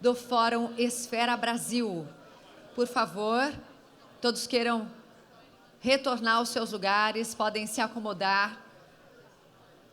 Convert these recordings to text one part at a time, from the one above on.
do Fórum Esfera Brasil. Por favor, todos queiram retornar aos seus lugares, podem se acomodar.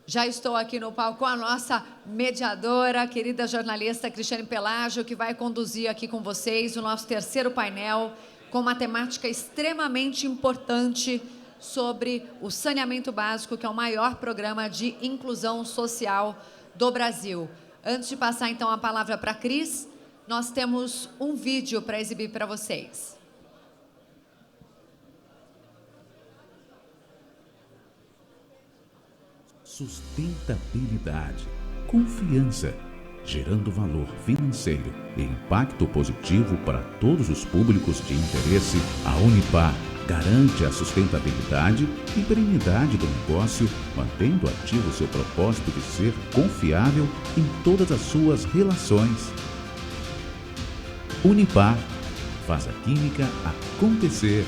Já estou aqui no palco com a nossa mediadora, a querida jornalista Cristiane Pelágio, que vai conduzir aqui com vocês o nosso terceiro painel, com uma temática extremamente importante sobre o saneamento básico, que é o maior programa de inclusão social do Brasil. Antes de passar, então, a palavra para a Cris, nós temos um vídeo para exibir para vocês. Sustentabilidade, confiança, gerando valor financeiro e impacto positivo para todos os públicos de interesse, a Unipar garante a sustentabilidade e perenidade do negócio, mantendo ativo seu propósito de ser confiável em todas as suas relações. Unipar faz a química acontecer.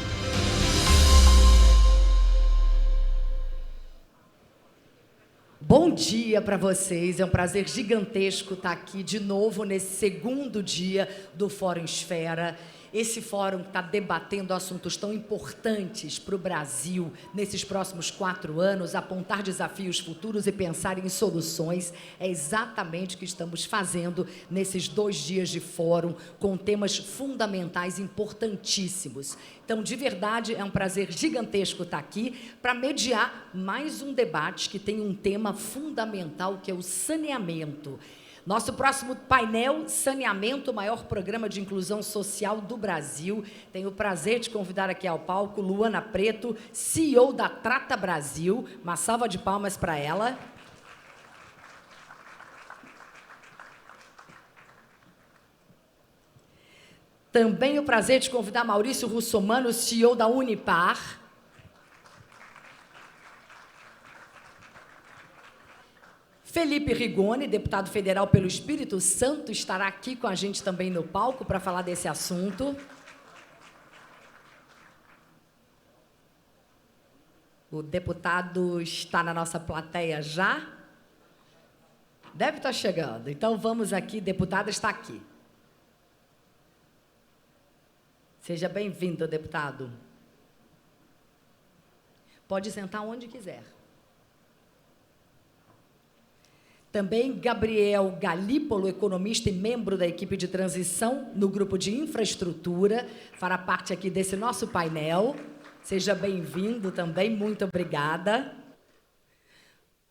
Bom dia para vocês, é um prazer gigantesco estar aqui de novo nesse segundo dia do Fórum Esfera. Esse fórum está debatendo assuntos tão importantes para o Brasil nesses próximos 4 anos, apontar desafios futuros e pensar em soluções. É exatamente o que estamos fazendo nesses 2 dias de fórum, com temas fundamentais importantíssimos. Então, de verdade, é um prazer gigantesco estar aqui para mediar mais um debate que tem um tema fundamental, que é o saneamento. Nosso próximo painel, Saneamento, o maior programa de inclusão social do Brasil. Tenho o prazer de convidar aqui ao palco Luana Preto, CEO da Trata Brasil. Uma salva de palmas para ela. Também o prazer de convidar Maurício Russomano, CEO da Unipar. Felipe Rigoni, deputado federal pelo Espírito Santo, estará aqui com a gente também no palco para falar desse assunto. O deputado está na nossa plateia já? Deve estar chegando. Então, vamos aqui, deputado está aqui. Seja bem-vindo, deputado. Pode sentar onde quiser. Também Gabriel Galípolo, economista e membro da equipe de transição no grupo de infraestrutura, fará parte aqui desse nosso painel. Seja bem-vindo também, muito obrigada.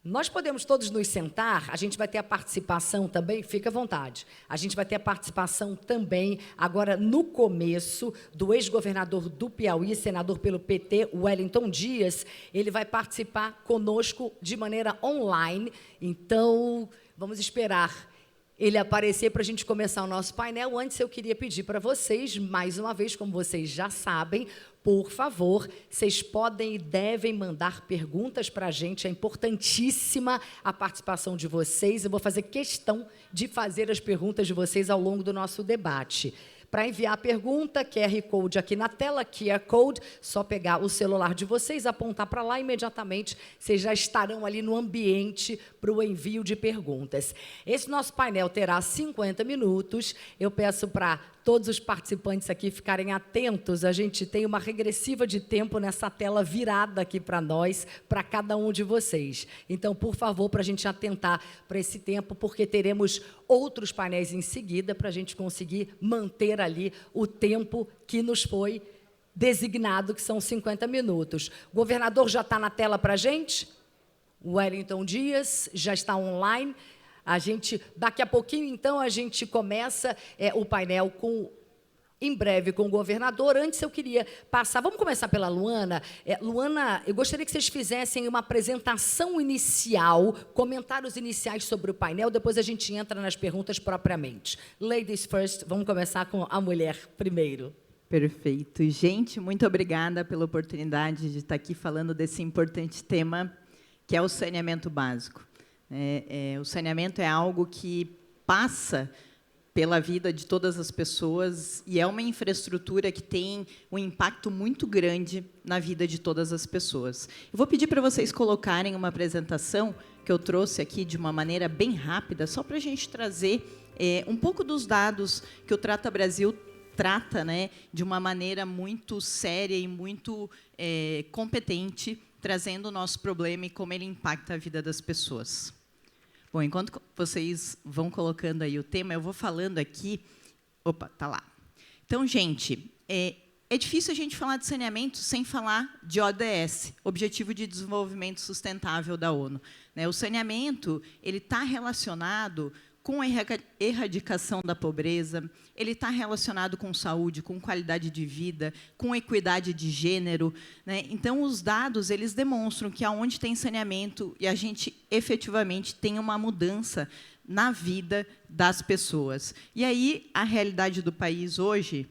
Nós podemos todos nos sentar, a gente vai ter a participação também, fica à vontade. A gente vai ter a participação também, agora no começo, do ex-governador do Piauí, senador pelo PT, Wellington Dias. Ele vai participar conosco de maneira online, então vamos esperar ele aparecer para a gente começar o nosso painel. Antes, eu queria pedir para vocês, mais uma vez, como vocês já sabem, por favor, vocês podem e devem mandar perguntas para a gente. É importantíssima a participação de vocês. Eu vou fazer questão de fazer as perguntas de vocês ao longo do nosso debate. Para enviar a pergunta, QR Code aqui na tela, QR Code, só pegar o celular de vocês, apontar para lá, imediatamente vocês já estarão ali no ambiente para o envio de perguntas. Esse nosso painel terá 50 minutos. Eu peço para todos os participantes aqui ficarem atentos. A gente tem uma regressiva de tempo nessa tela virada aqui para nós, para cada um de vocês. Então, por favor, para a gente atentar para esse tempo, porque teremos outros painéis em seguida para a gente conseguir manter ali o tempo que nos foi designado, que são 50 minutos. O governador já está na tela para a gente? O Wellington Dias já está online. A gente, daqui a pouquinho, então, a gente começa o painel em breve com o governador. Antes, eu queria passar... Vamos começar pela Luana. Luana, eu gostaria que vocês fizessem uma apresentação inicial, comentários iniciais sobre o painel, depois a gente entra nas perguntas propriamente. Ladies first, vamos começar com a mulher primeiro. Perfeito. Gente, muito obrigada pela oportunidade de estar aqui falando desse importante tema, que é o saneamento básico. O saneamento é algo que passa pela vida de todas as pessoas e é uma infraestrutura que tem um impacto muito grande na vida de todas as pessoas. Eu vou pedir para vocês colocarem uma apresentação que eu trouxe aqui de uma maneira bem rápida, só para a gente trazer um pouco dos dados que o Trata Brasil trata, né, de uma maneira muito séria e muito competente, trazendo o nosso problema e como ele impacta a vida das pessoas. Bom, enquanto vocês vão colocando aí o tema, eu vou falando aqui... Opa, tá lá. Então, gente, é difícil a gente falar de saneamento sem falar de ODS, Objetivo de Desenvolvimento Sustentável da ONU. O saneamento ele está relacionado com a erradicação da pobreza, ele está relacionado com saúde, com qualidade de vida, com equidade de gênero, né? Então, os dados eles demonstram que aonde tem saneamento e a gente efetivamente tem uma mudança na vida das pessoas. E aí, a realidade do país hoje...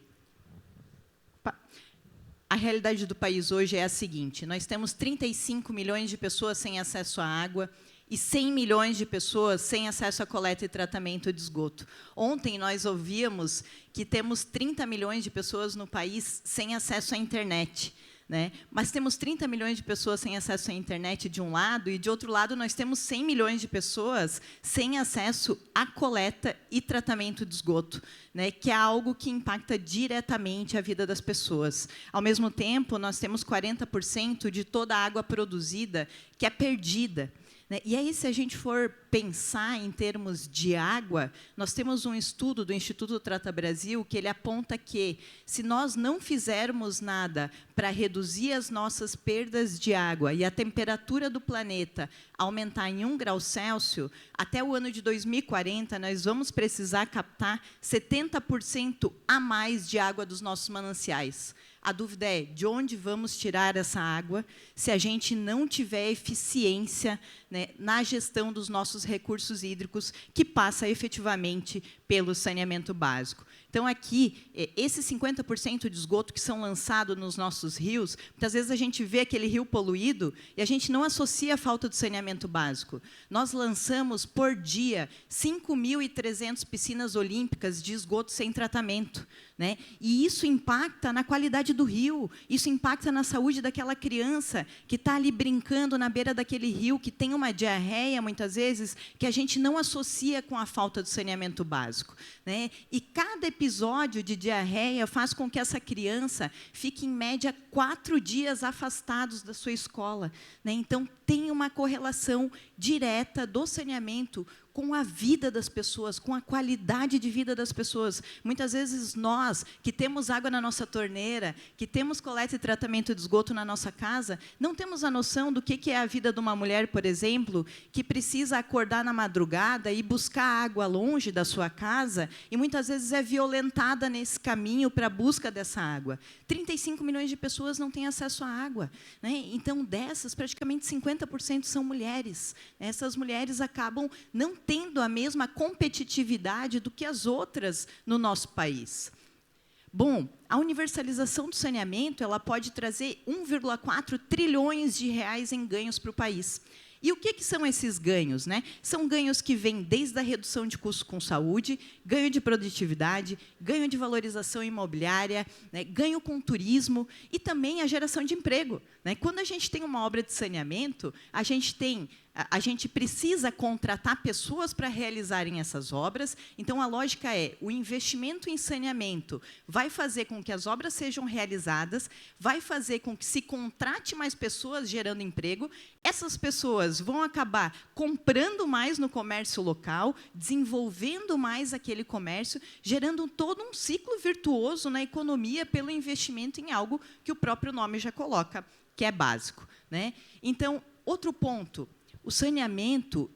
A realidade do país hoje é a seguinte: nós temos 35 milhões de pessoas sem acesso à água, e 100 milhões de pessoas sem acesso à coleta e tratamento de esgoto. Ontem, nós ouvíamos que temos 30 milhões de pessoas no país sem acesso à internet, né? Mas temos 30 milhões de pessoas sem acesso à internet de um lado, e, de outro lado, nós temos 100 milhões de pessoas sem acesso à coleta e tratamento de esgoto, né? Que é algo que impacta diretamente a vida das pessoas. Ao mesmo tempo, nós temos 40% de toda a água produzida que é perdida. E aí, se a gente for pensar em termos de água, nós temos um estudo do Instituto Trata Brasil que ele aponta que, se nós não fizermos nada para reduzir as nossas perdas de água e a temperatura do planeta aumentar em 1 grau Celsius, até o ano de 2040, nós vamos precisar captar 70% a mais de água dos nossos mananciais. A dúvida é, de onde vamos tirar essa água se a gente não tiver eficiência, né, na gestão dos nossos recursos hídricos, que passa efetivamente pelo saneamento básico. Então, aqui, esses 50% de esgoto que são lançados nos nossos rios, muitas vezes a gente vê aquele rio poluído e a gente não associa a falta de saneamento básico. Nós lançamos, por dia, 5.300 piscinas olímpicas de esgoto sem tratamento, né? E isso impacta na qualidade do rio, isso impacta na saúde daquela criança que está ali brincando na beira daquele rio, que tem uma diarreia, muitas vezes, que a gente não associa com a falta de saneamento básico, né? E cada episódio de diarreia faz com que essa criança fique, em média, 4 dias afastados da sua escola, né? Então, tem uma correlação direta do saneamento com a vida das pessoas, com a qualidade de vida das pessoas. Muitas vezes, nós, que temos água na nossa torneira, que temos coleta e tratamento de esgoto na nossa casa, não temos a noção do que é a vida de uma mulher, por exemplo, que precisa acordar na madrugada e buscar água longe da sua casa, e muitas vezes é violentada nesse caminho para a busca dessa água. 35 milhões de pessoas não têm acesso à água, né? Então, dessas, praticamente 50% são mulheres. Essas mulheres acabam não tendo a mesma competitividade do que as outras no nosso país. Bom, a universalização do saneamento ela pode trazer 1,4 trilhões de reais em ganhos para o país. E o que são esses ganhos, né? São ganhos que vêm desde a redução de custos com saúde, ganho de produtividade, ganho de valorização imobiliária, né? Ganho com turismo e também a geração de emprego, né? Quando a gente tem uma obra de saneamento, a gente precisa contratar pessoas para realizarem essas obras. Então, a lógica é, o investimento em saneamento vai fazer com que as obras sejam realizadas, vai fazer com que se contrate mais pessoas, gerando emprego. Essas pessoas vão acabar comprando mais no comércio local, desenvolvendo mais aquele comércio, gerando todo um ciclo virtuoso na economia pelo investimento em algo que o próprio nome já coloca, que é básico, né? Então, outro ponto, o saneamento,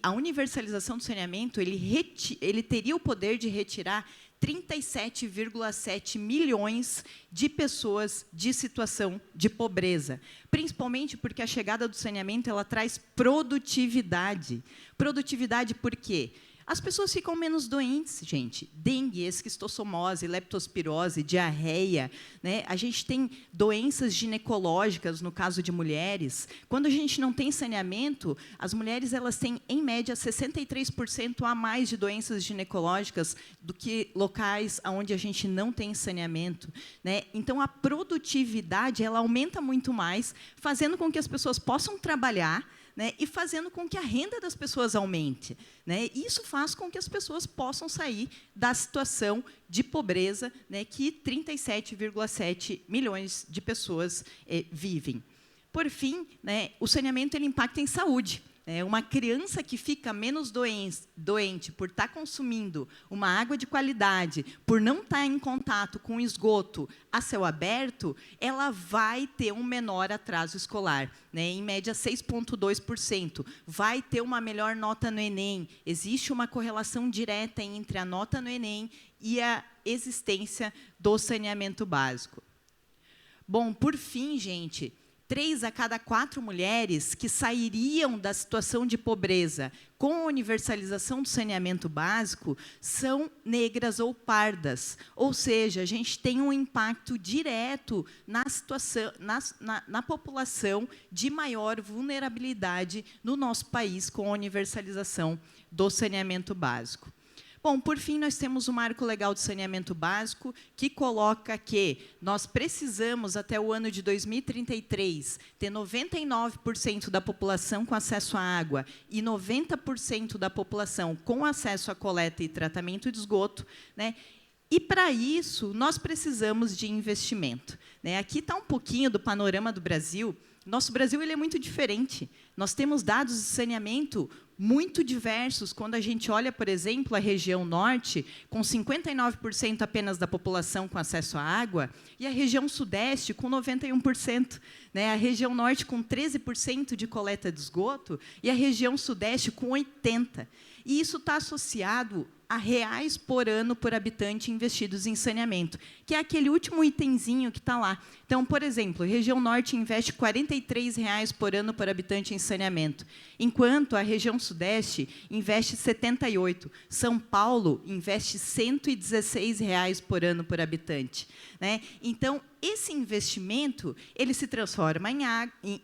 a universalização do saneamento, ele teria o poder de retirar 37,7 milhões de pessoas de situação de pobreza, principalmente porque a chegada do saneamento ela traz produtividade. Produtividade por quê? As pessoas ficam menos doentes, gente. Dengue, esquistossomose, leptospirose, diarreia, né? A gente tem doenças ginecológicas, no caso de mulheres. Quando a gente não tem saneamento, as mulheres elas têm, em média, 63% a mais de doenças ginecológicas do que locais onde a gente não tem saneamento, né? Então, a produtividade ela aumenta muito mais, fazendo com que as pessoas possam trabalhar, né, e fazendo com que a renda das pessoas aumente, né? Isso faz com que as pessoas possam sair da situação de pobreza, né, que 37,7 milhões de pessoas vivem. Por fim, né, o saneamento ele impacta em saúde. Uma criança que fica menos doente por estar consumindo uma água de qualidade, por não estar em contato com esgoto a céu aberto, ela vai ter um menor atraso escolar, né? Em média 6,2%. Vai ter uma melhor nota no Enem. Existe uma correlação direta entre a nota no Enem e a existência do saneamento básico. Bom, por fim, gente, 3 a cada 4 mulheres que sairiam da situação de pobreza com a universalização do saneamento básico são negras ou pardas. Ou seja, a gente tem um impacto direto na situação, na população de maior vulnerabilidade no nosso país com a universalização do saneamento básico. Bom, por fim, nós temos o Marco Legal de Saneamento Básico, que coloca que nós precisamos, até o ano de 2033, ter 99% da população com acesso à água e 90% da população com acesso à coleta e tratamento de esgoto, né? E, para isso, nós precisamos de investimento, né? Aqui está um pouquinho do panorama do Brasil. Nosso Brasil ele é muito diferente. Nós temos dados de saneamento muito diversos. Quando a gente olha, por exemplo, a região norte, com 59% apenas da população com acesso à água, e a região sudeste, com 91%. Né? A região norte, com 13% de coleta de esgoto, e a região sudeste, com 80%. E isso está associado a reais por ano por habitante investidos em saneamento, que é aquele último itemzinho que está lá. Então, por exemplo, a região norte investe R$ 43 por ano por habitante em saneamento, enquanto a região sudeste investe R$ 78. São Paulo investe R$ 116 por ano por habitante. Né? Então, esse investimento ele se transforma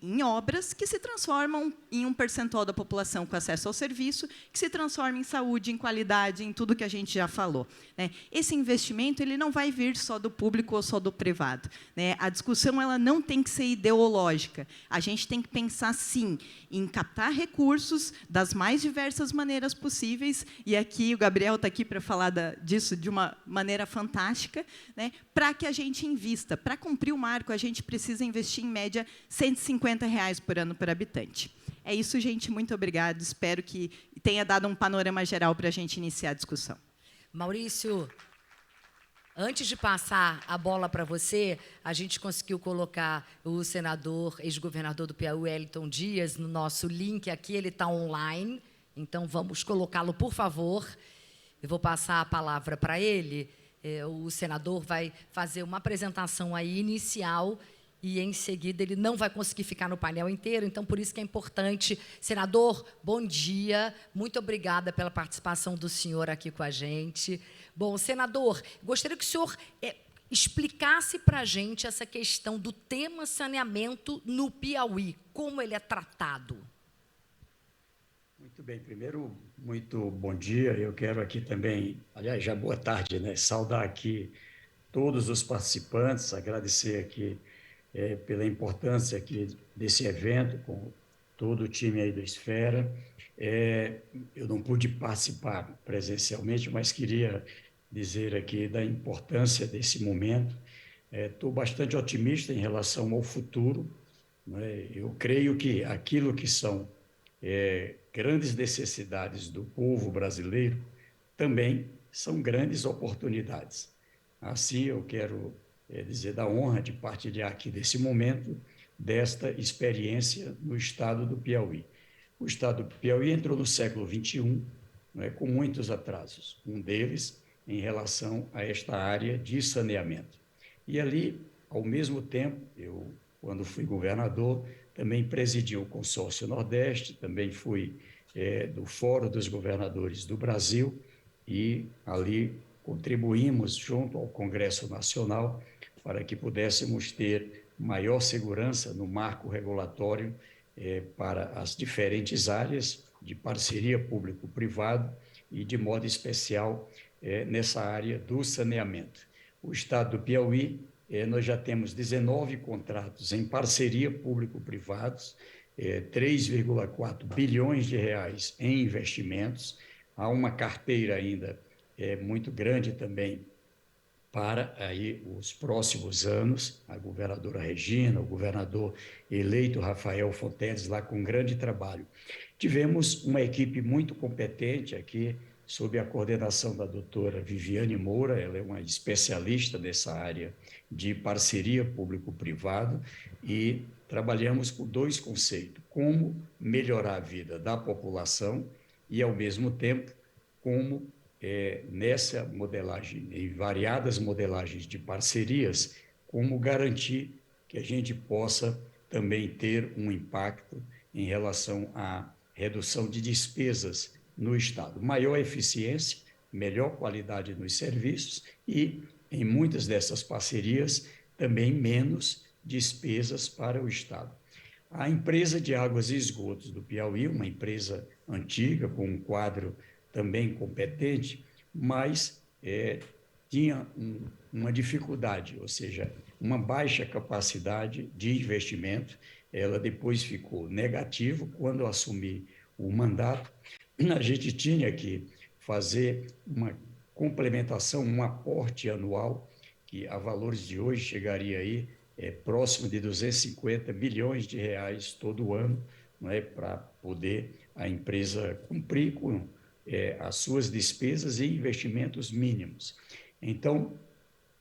em obras que se transformam em um percentual da população com acesso ao serviço, que se transforma em saúde, em qualidade, em tudo que a gente já falou. Né? Esse investimento ele não vai vir só do público ou só do privado. Né? A discussão ela não tem que ser ideológica. A gente tem que pensar, sim, em captar recursos das mais diversas maneiras possíveis, e aqui o Gabriel está aqui para falar disso de uma maneira fantástica, né? Para que a gente invista. Para cumprir o marco, a gente precisa investir, em média, R$ 150 por ano por habitante. É isso, gente. Muito obrigada. Espero que tenha dado um panorama geral para a gente iniciar a discussão. Maurício, antes de passar a bola para você, a gente conseguiu colocar o senador, ex-governador do Piauí, Wellington Dias, no nosso link aqui. Ele está online, então vamos colocá-lo, por favor. Eu vou passar a palavra para ele. O senador vai fazer uma apresentação aí inicial e, em seguida, ele não vai conseguir ficar no painel inteiro, então, por isso que é importante. Senador, bom dia, muito obrigada pela participação do senhor aqui com a gente. Bom, senador, gostaria que o senhor explicasse para a gente essa questão do tema saneamento no Piauí, como ele é tratado. Muito bem, primeiro, muito bom dia. Eu quero aqui também, aliás, já boa tarde, né? Saudar aqui todos os participantes, agradecer aqui pela importância aqui desse evento, com todo o time aí do Esfera. Eu não pude participar presencialmente, mas queria dizer aqui da importância desse momento. Estou bastante otimista em relação ao futuro, né? Eu creio que aquilo que são grandes necessidades do povo brasileiro também são grandes oportunidades. Assim, eu quero dizer da honra de partilhar aqui desse momento, desta experiência no estado do Piauí. O estado do Piauí entrou no século XXI, né, com muitos atrasos, um deles em relação a esta área de saneamento. E ali, ao mesmo tempo, eu, quando fui governador, também presidi o Consórcio Nordeste, também fui do Fórum dos Governadores do Brasil, e ali contribuímos junto ao Congresso Nacional para que pudéssemos ter maior segurança no marco regulatório para as diferentes áreas de parceria público-privado e, de modo especial, nessa área do saneamento. O Estado do Piauí, nós já temos 19 contratos em parceria público-privados, 3,4 bilhões de reais em investimentos. Há uma carteira ainda muito grande também para aí os próximos anos, a governadora Regina, o governador eleito Rafael Fonteles, lá com grande trabalho. Tivemos uma equipe muito competente aqui, sob a coordenação da doutora Viviane Moura, ela é uma especialista nessa área de parceria público-privado, e trabalhamos com dois conceitos: como melhorar a vida da população e, ao mesmo tempo, como nessa modelagem, em variadas modelagens de parcerias, como garantir que a gente possa também ter um impacto em relação à redução de despesas no Estado. Maior eficiência, melhor qualidade nos serviços e, em muitas dessas parcerias, também menos despesas para o Estado. A empresa de águas e esgotos do Piauí, uma empresa antiga, com um quadro também competente, mas tinha uma dificuldade, ou seja, uma baixa capacidade de investimento. Ela depois ficou negativa. Quando eu assumi o mandato, a gente tinha que fazer uma complementação, um aporte anual, que a valores de hoje chegaria aí próximo de 250 milhões de reais todo ano, não é, para poder a empresa cumprir com as suas despesas e investimentos mínimos. Então,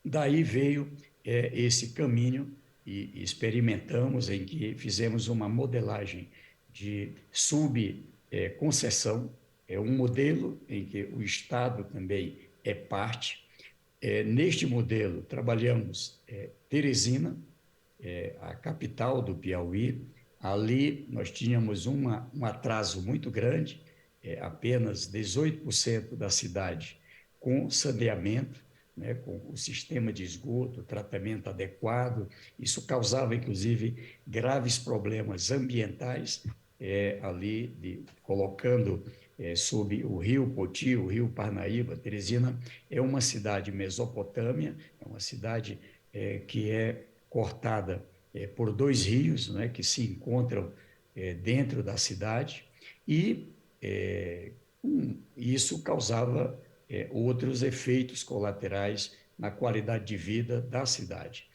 daí veio esse caminho, e experimentamos em que fizemos uma modelagem de subconcessão, um modelo em que o Estado também é parte. Neste modelo, trabalhamos Teresina, a capital do Piauí. Ali nós tínhamos um atraso muito grande, apenas 18% da cidade com saneamento, né, com o sistema de esgoto, tratamento adequado. Isso causava, inclusive, graves problemas ambientais, ali, colocando sob o rio Poti, o rio Parnaíba. Teresina é uma cidade mesopotâmia, é uma cidade que é cortada por dois rios, né, que se encontram dentro da cidade, e isso causava outros efeitos colaterais na qualidade de vida da cidade.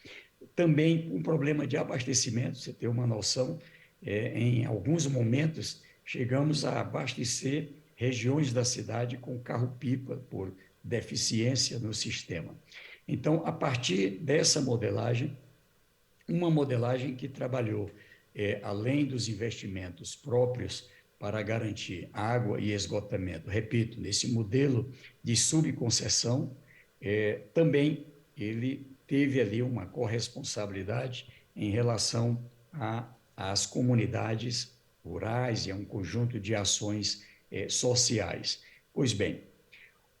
Também um problema de abastecimento. Você tem uma noção, em alguns momentos chegamos a abastecer regiões da cidade com carro-pipa por deficiência no sistema. Então, a partir dessa modelagem, uma modelagem que trabalhou, além dos investimentos próprios para garantir água e esgotamento, repito, nesse modelo de subconcessão, também ele teve ali uma corresponsabilidade em relação às comunidades rurais e a um conjunto de ações sociais. Pois bem,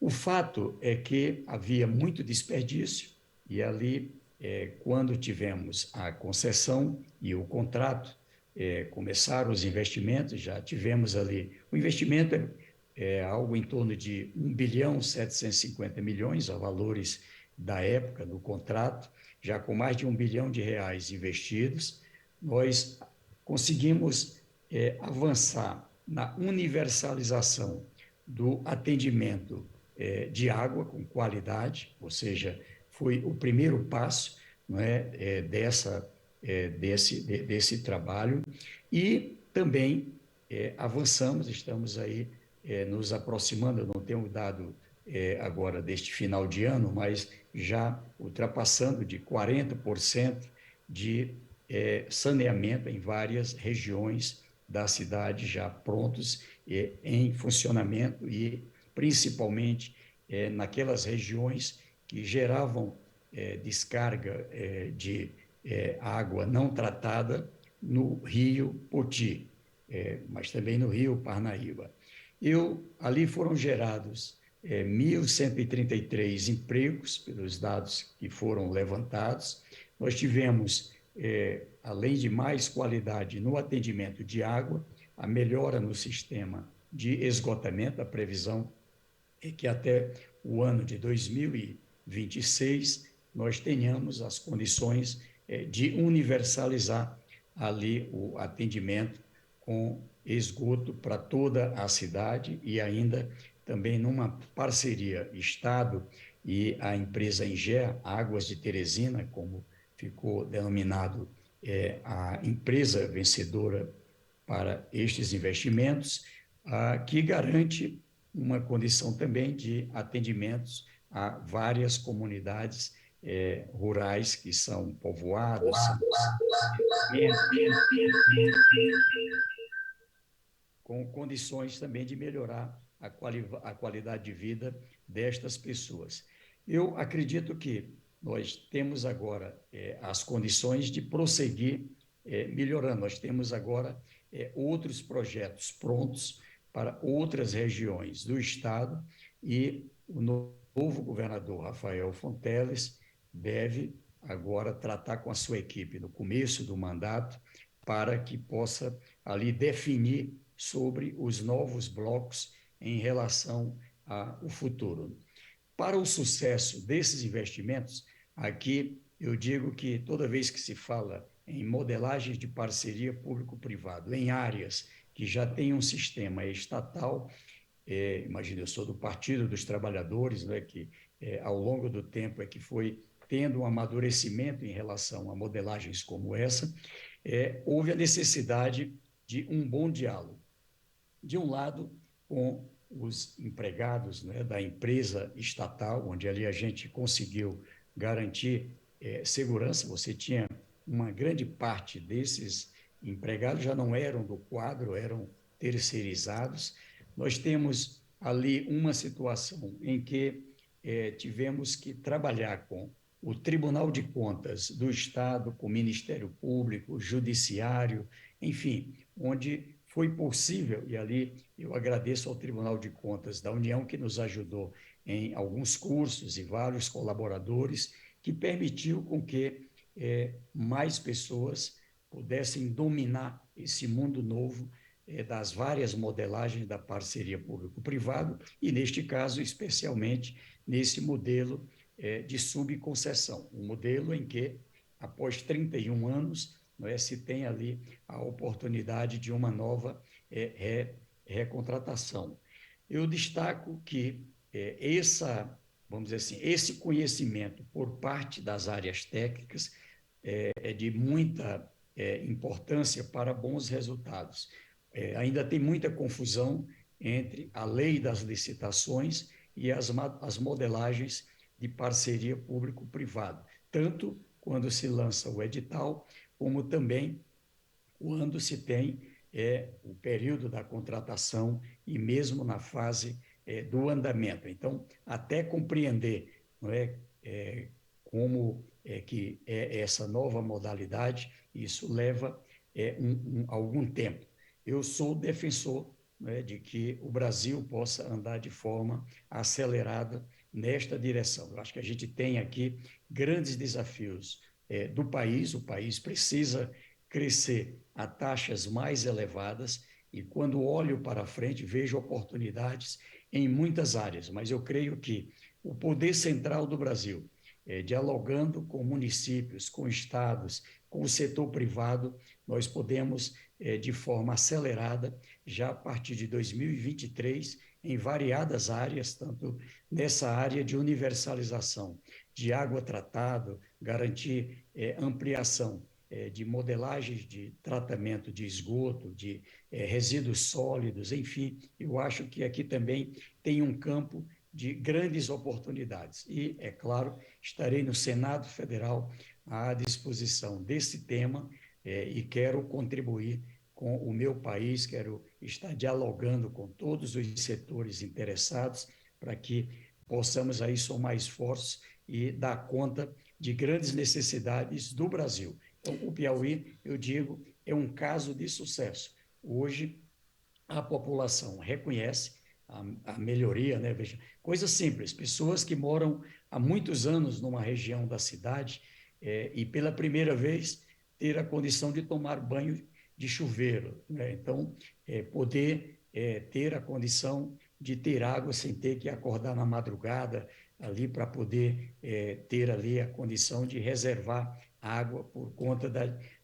o fato é que havia muito desperdício, e ali, quando tivemos a concessão e o contrato, começaram os investimentos. Já tivemos ali, o investimento algo em torno de 1,750 bilhão, a valores da época do contrato, já com mais de R$ 1 bilhão investidos. Nós conseguimos avançar na universalização do atendimento de água com qualidade, ou seja, foi o primeiro passo, não é, desse trabalho. E também avançamos, estamos aí nos aproximando, eu não tenho dado agora deste final de ano, mas já ultrapassando de 40% de saneamento em várias regiões da cidade, já prontos em funcionamento, e principalmente naquelas regiões que geravam descarga de água não tratada no rio Poti. mas também no Rio Parnaíba. Ali foram gerados 1.133 empregos, pelos dados que foram levantados. Nós tivemos, além de mais qualidade no atendimento de água, a melhora no sistema de esgotamento. A previsão é que até o ano de 2026 nós tenhamos as condições de universalizar ali o atendimento com esgoto para toda a cidade, e ainda também numa parceria Estado e a empresa Engea, Águas de Teresina, como ficou denominado a empresa vencedora para estes investimentos, que garante uma condição também de atendimentos a várias comunidades rurais que são povoados, com condições também de melhorar a qualidade de vida destas pessoas. Eu acredito que nós temos agora as condições de prosseguir melhorando. Nós temos agora outros projetos prontos para outras regiões do Estado, e o novo governador Rafael Fonteles deve agora tratar com a sua equipe no começo do mandato para que possa ali definir sobre os novos blocos em relação ao futuro. Para o sucesso desses investimentos, aqui eu digo que toda vez que se fala em modelagens de parceria público-privado em áreas que já têm um sistema estatal, imagina, eu sou do Partido dos Trabalhadores, né, que ao longo do tempo que foi tendo um amadurecimento em relação a modelagens como essa, houve a necessidade de um bom diálogo. De um lado, com os empregados, né, da empresa estatal, onde ali a gente conseguiu garantir segurança. Você tinha uma grande parte desses empregados já não eram do quadro, eram terceirizados. Nós temos ali uma situação em que tivemos que trabalhar com o Tribunal de Contas do Estado, com o Ministério Público, Judiciário, enfim, onde foi possível, e ali eu agradeço ao Tribunal de Contas da União, que nos ajudou em alguns cursos e vários colaboradores, que permitiu com que mais pessoas pudessem dominar esse mundo novo das várias modelagens da parceria público-privado, e, neste caso, especialmente nesse modelo de subconcessão, um modelo em que, após 31 anos, se tem ali a oportunidade de uma nova recontratação. Eu destaco que vamos dizer assim, esse conhecimento por parte das áreas técnicas é de muita importância para bons resultados. Ainda tem muita confusão entre a lei das licitações e as modelagens de parceria público-privado, tanto quando se lança o edital, como também quando se tem o período da contratação e mesmo na fase do andamento. Então, até compreender como que é essa nova modalidade, isso leva algum tempo. Eu sou defensor de que o Brasil possa andar de forma acelerada nesta direção. Eu acho que a gente tem aqui grandes desafios do país. O país precisa crescer a taxas mais elevadas, e quando olho para frente vejo oportunidades em muitas áreas, mas eu creio que o poder central do Brasil, dialogando com municípios, com estados, com o setor privado, nós podemos, de forma acelerada, já a partir de 2023, em variadas áreas, tanto nessa área de universalização de água tratada, garantir ampliação de modelagens de tratamento de esgoto, de resíduos sólidos, enfim, eu acho que aqui também tem um campo de grandes oportunidades. E, é claro, estarei no Senado Federal à disposição desse tema e quero contribuir com o meu país, quero estar dialogando com todos os setores interessados para que possamos aí somar esforços e dar conta de grandes necessidades do Brasil. Então, o Piauí, eu digo, é um caso de sucesso. hoje a população reconhece a melhoria, né? Veja, coisa simples, pessoas que moram há muitos anos numa região da cidade e pela primeira vez ter a condição de tomar banho de chuveiro, né? Então, poder ter a condição de ter água sem ter que acordar na madrugada ali para poder ter ali a condição de reservar água por conta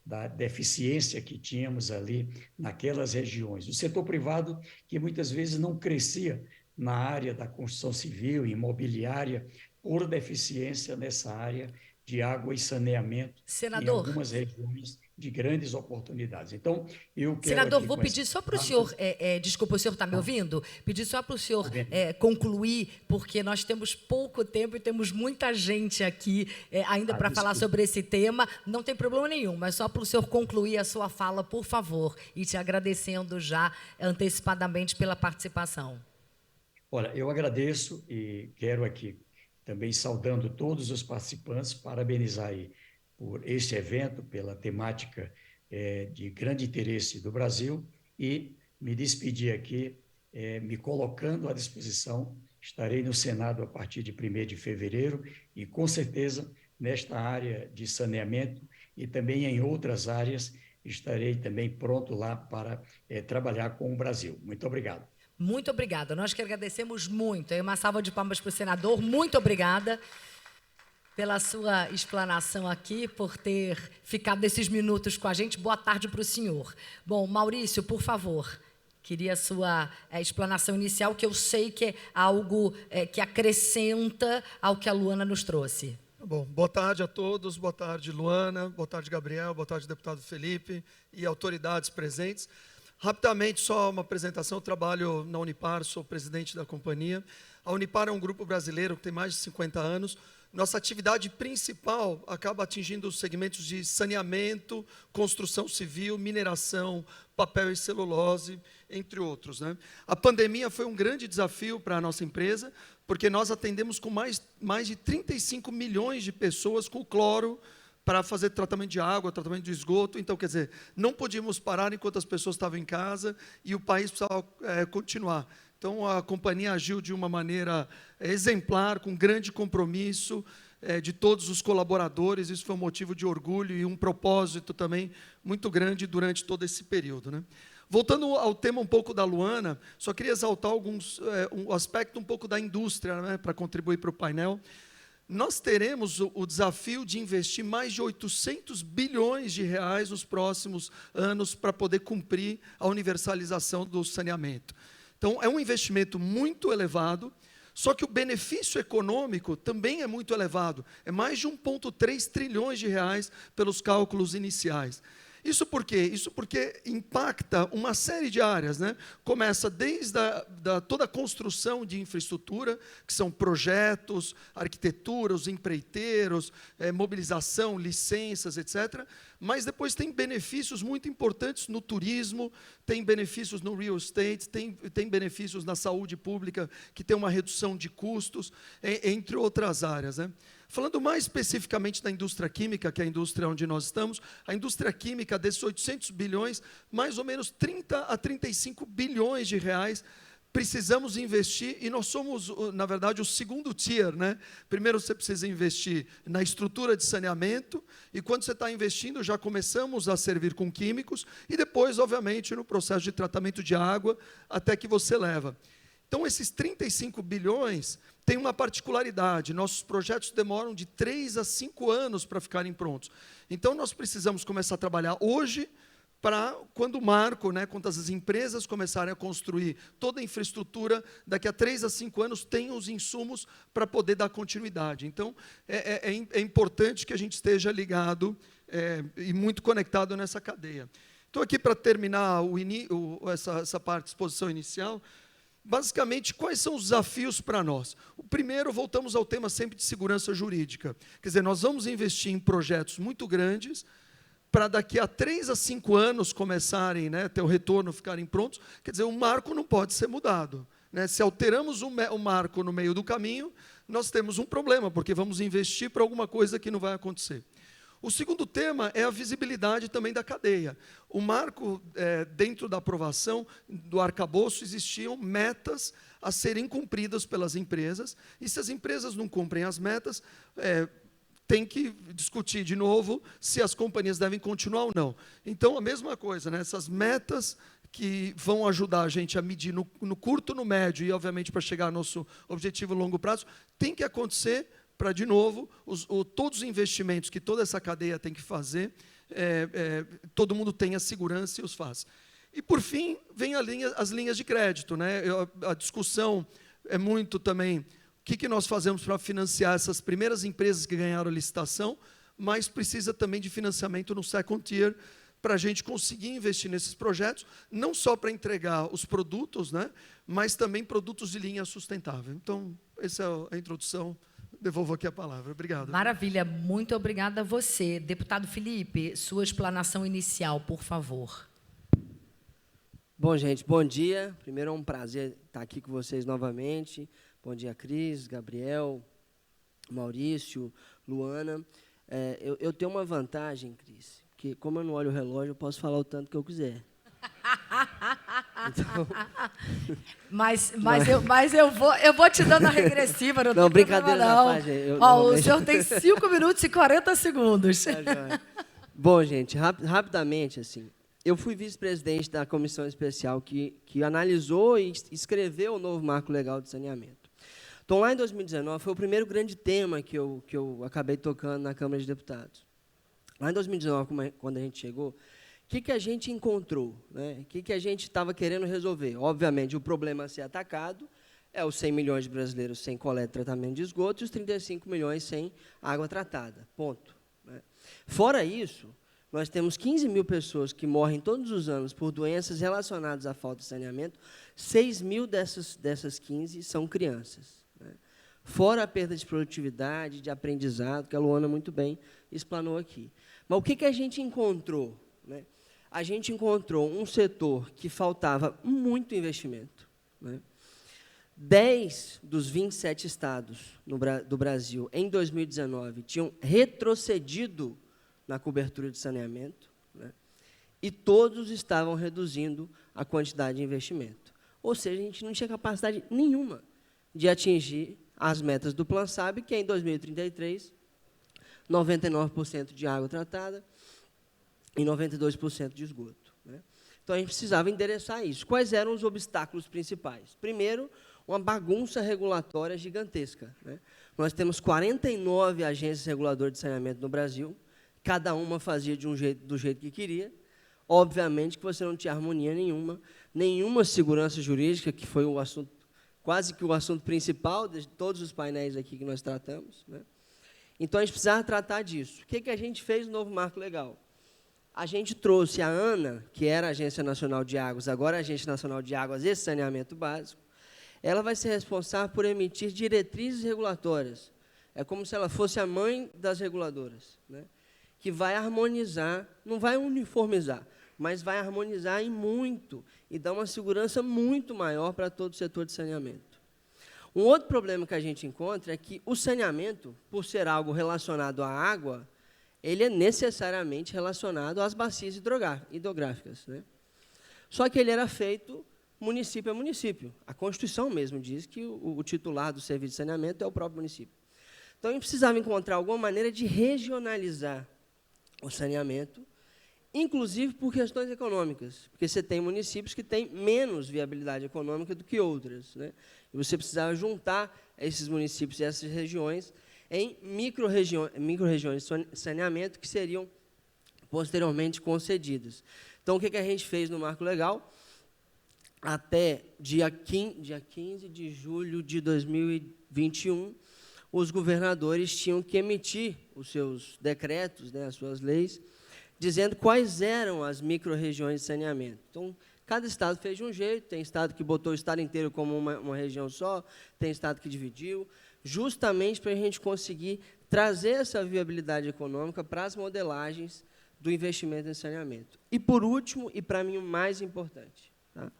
da deficiência que tínhamos ali naquelas regiões. O setor privado, que muitas vezes não crescia na área da construção civil, imobiliária, por deficiência nessa área de água e saneamento em algumas regiões de grandes oportunidades. Então, eu quero... Senador, vou pedir só para o senhor, desculpa, o senhor está me ouvindo? Pedir só para o senhor concluir, porque nós temos pouco tempo e temos muita gente aqui ainda para falar sobre esse tema. Não tem problema nenhum, mas só para o senhor concluir a sua fala, por favor, e te agradecendo já antecipadamente pela participação. Olha, eu agradeço e quero aqui também saudando todos os participantes, parabenizar aí por este evento, pela temática de grande interesse do Brasil e me despedir aqui, me colocando à disposição. Estarei no Senado a partir de 1º de fevereiro e, com certeza, nesta área de saneamento e também em outras áreas, estarei também pronto lá para trabalhar com o Brasil. Muito obrigado. Muito obrigada. Nós que agradecemos muito. Uma salva de palmas para o senador. Muito obrigada pela sua explanação aqui, por ter ficado esses minutos com a gente. Boa tarde para o senhor. Bom, Maurício, por favor, queria a sua explanação inicial, que eu sei que é algo que acrescenta ao que a Luana nos trouxe. Bom, boa tarde a todos, boa tarde, Luana, boa tarde, Gabriel, boa tarde, deputado Felipe e autoridades presentes. Rapidamente, só uma apresentação, eu trabalho na Unipar, sou presidente da companhia. A Unipar é um grupo brasileiro que tem mais de 50 anos. Nossa atividade principal acaba atingindo os segmentos de saneamento, construção civil, mineração, papel e celulose, entre outros, né? A pandemia foi um grande desafio para a nossa empresa, porque nós atendemos com mais de 35 milhões de pessoas com cloro, para fazer tratamento de água, tratamento de esgoto. Então, quer dizer, não podíamos parar enquanto as pessoas estavam em casa e o país precisava continuar. Então, a companhia agiu de uma maneira exemplar, com grande compromisso de todos os colaboradores. Isso foi um motivo de orgulho e um propósito também muito grande durante todo esse período, né? Voltando ao tema um pouco da Luana, só queria exaltar um aspecto um pouco da indústria, né, para contribuir para o painel. Nós teremos o desafio de investir mais de 800 bilhões de reais nos próximos anos para poder cumprir a universalização do saneamento. Então, é um investimento muito elevado, só que o benefício econômico também é muito elevado. É mais de 1,3 trilhões de reais pelos cálculos iniciais. Isso por quê? Isso porque impacta uma série de áreas, né? Começa desde toda a construção de infraestrutura, que são projetos, arquitetura, os empreiteiros, mobilização, licenças, etc. Mas depois tem benefícios muito importantes no turismo, tem benefícios no real estate, tem benefícios na saúde pública, que tem uma redução de custos, entre outras áreas, né? Falando mais especificamente da indústria química, que é a indústria onde nós estamos, a indústria química, desses 800 bilhões, mais ou menos 30 a 35 bilhões de reais, precisamos investir, e nós somos, na verdade, o segundo tier, né? Primeiro você precisa investir na estrutura de saneamento, e quando você está investindo, já começamos a servir com químicos, e depois, obviamente, no processo de tratamento de água, até que você leva. Então, esses 35 bilhões têm uma particularidade. Nossos projetos demoram de 3 a 5 anos para ficarem prontos. Então, nós precisamos começar a trabalhar hoje para, quando o marco, né, quando as empresas começarem a construir toda a infraestrutura, daqui a 3 a 5 anos, tenham os insumos para poder dar continuidade. Então, é importante que a gente esteja ligado e muito conectado nessa cadeia. Então, aqui, para terminar essa parte de exposição inicial, basicamente, quais são os desafios para nós? O primeiro, voltamos ao tema sempre de segurança jurídica. Quer dizer, nós vamos investir em projetos muito grandes, para daqui a 3 a 5 anos começarem, né, ter o retorno, ficarem prontos. Quer dizer, o marco não pode ser mudado, né? Se alteramos o marco no meio do caminho, nós temos um problema, porque vamos investir para alguma coisa que não vai acontecer. O segundo tema é a visibilidade também da cadeia. O marco, dentro da aprovação do arcabouço, existiam metas a serem cumpridas pelas empresas, e se as empresas não cumprem as metas, tem que discutir de novo se as companhias devem continuar ou não. Então, a mesma coisa, né? Essas metas que vão ajudar a gente a medir no curto, no médio e, obviamente, para chegar ao nosso objetivo a longo prazo, tem que acontecer para, de novo, todos os investimentos que toda essa cadeia tem que fazer, todo mundo tenha segurança e os faz. E, por fim, vem as linhas de crédito, né? A discussão é muito também o que nós fazemos para financiar essas primeiras empresas que ganharam a licitação, mas precisa também de financiamento no second tier, para a gente conseguir investir nesses projetos, não só para entregar os produtos, né, mas também produtos de linha sustentável. Então, essa é a introdução. Devolvo aqui a palavra. Obrigado. Maravilha. Muito obrigada a você. Deputado Felipe, sua explanação inicial, por favor. Bom, gente, bom dia. Primeiro, é um prazer estar aqui com vocês novamente. Bom dia, Cris, Gabriel, Maurício, Luana. Eu tenho uma vantagem, Cris, que, como eu não olho o relógio, eu posso falar o tanto que eu quiser. Então... Mas eu vou te dando a regressiva. Não, brincadeira não. Da paz, o senhor tem 5 minutos e 40 segundos. Bom, gente, rapidamente, assim, eu fui vice-presidente da comissão especial que analisou e escreveu o novo marco legal de saneamento. Então, lá em 2019, foi o primeiro grande tema que eu acabei tocando na Câmara de Deputados. Lá em 2019, quando a gente chegou, o que a gente encontrou? Né? O que a gente estava querendo resolver? Obviamente, o problema a ser atacado é os 100 milhões de brasileiros sem coleta e tratamento de esgoto e os 35 milhões sem água tratada. Ponto. Né? Fora isso, nós temos 15 mil pessoas que morrem todos os anos por doenças relacionadas à falta de saneamento. 6 mil dessas 15 são crianças. Né? Fora a perda de produtividade, de aprendizado, que a Luana muito bem explanou aqui. Mas o que a gente encontrou? Né? A gente encontrou um setor que faltava muito investimento. Né? 10 dos 27 estados do Brasil, em 2019, tinham retrocedido na cobertura de saneamento, né? E todos estavam reduzindo a quantidade de investimento. Ou seja, a gente não tinha capacidade nenhuma de atingir as metas do Plan SAB, que é, em 2033, 99% de água tratada e 92% de esgoto. Né? Então, a gente precisava endereçar isso. Quais eram os obstáculos principais? Primeiro, uma bagunça regulatória gigantesca. Né? Nós temos 49 agências reguladoras de saneamento no Brasil, cada uma fazia do jeito que queria. Obviamente que você não tinha harmonia nenhuma segurança jurídica, que foi o assunto, quase que o assunto principal de todos os painéis aqui que nós tratamos. Né? Então, a gente precisava tratar disso. O que a gente fez no novo marco legal? A gente trouxe a ANA, que era a Agência Nacional de Águas, agora a Agência Nacional de Águas e Saneamento Básico. Ela vai ser responsável por emitir diretrizes regulatórias. É como se ela fosse a mãe das reguladoras, né? Que vai harmonizar, não vai uniformizar, mas vai harmonizar em muito e dar uma segurança muito maior para todo o setor de saneamento. Um outro problema que a gente encontra é que o saneamento, por ser algo relacionado à água, ele é necessariamente relacionado às bacias hidrográficas. Né? Só que ele era feito município a município. A Constituição mesmo diz que o titular do serviço de saneamento é o próprio município. Então, a gente precisava encontrar alguma maneira de regionalizar o saneamento, inclusive por questões econômicas, porque você tem municípios que têm menos viabilidade econômica do que outras. Né? E você precisava juntar esses municípios e essas regiões em micro-regiões de saneamento que seriam posteriormente concedidas. Então, o que a gente fez no Marco Legal? Até dia 15 de julho de 2021, os governadores tinham que emitir os seus decretos, né, as suas leis, dizendo quais eram as micro-regiões de saneamento. Então, cada estado fez de um jeito, tem estado que botou o estado inteiro como uma região só, tem estado que dividiu, justamente para a gente conseguir trazer essa viabilidade econômica para as modelagens do investimento em saneamento. E, por último, e para mim o mais importante, tá?